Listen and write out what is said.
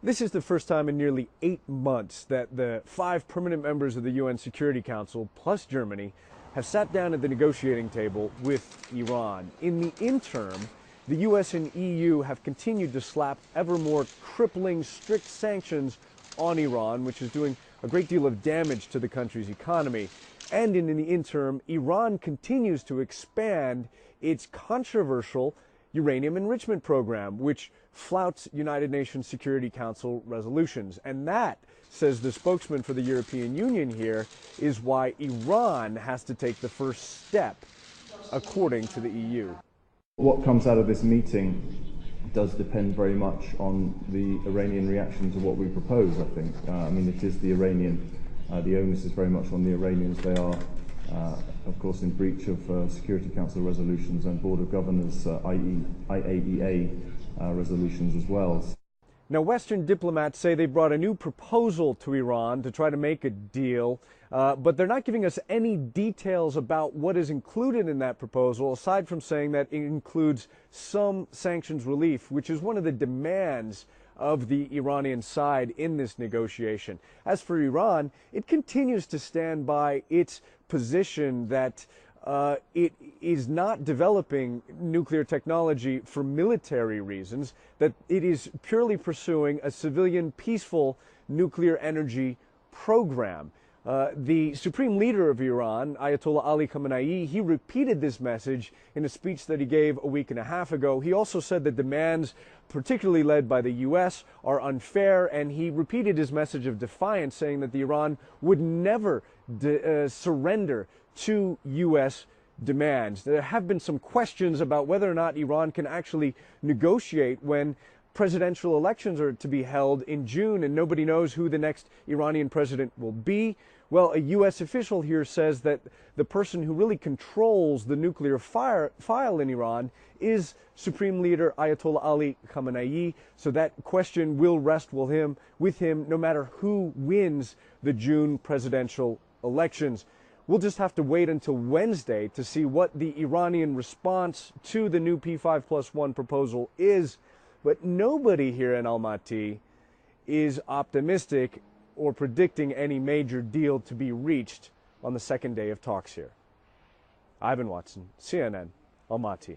This is the first time in nearly 8 months that the 5 permanent members of the UN Security Council, plus Germany, have sat down at the negotiating table with Iran. In the interim, the US and EU have continued to slap ever more crippling, strict sanctions on Iran, which is doing a great deal of damage to the country's economy. And in the interim, Iran continues to expand its controversial uranium enrichment program, which flouts United Nations Security Council resolutions. And that, says the spokesman for the European Union here, is why Iran has to take the first step, according to the EU. What comes out of this meeting does depend very much on the Iranian reaction to what we propose, I think. I mean, it is the Iranian, the onus is very much on the Iranians. They are, of course, in breach of Security Council resolutions and Board of Governors, IAEA resolutions as well. Now, Western diplomats say they brought a new proposal to Iran to try to make a deal, but they're not giving us any details about what is included in that proposal, aside from saying that it includes some sanctions relief, which is one of the demands of the Iranian side in this negotiation. As for Iran, it continues to stand by its position that it is not developing nuclear technology for military reasons, that it is purely pursuing a civilian, peaceful nuclear energy program. The supreme leader of Iran, Ayatollah Ali Khamenei, he repeated this message in a speech that he gave a week and a half ago. He also said the demands, particularly led by the U.S., are unfair, and he repeated his message of defiance, saying that Iran would never surrender to U.S. demands. There have been some questions about whether or not Iran can actually negotiate when presidential elections are to be held in June and nobody knows who the next Iranian president will be. Well, a U.S. official here says that the person who really controls the nuclear file in Iran is Supreme Leader Ayatollah Ali Khamenei, so that question will rest with him no matter who wins the June presidential elections. We'll just have to wait until Wednesday to see what the Iranian response to the new P5+1 proposal is. But nobody here in Almaty is optimistic or predicting any major deal to be reached on the second day of talks here. Ivan Watson, CNN, Almaty.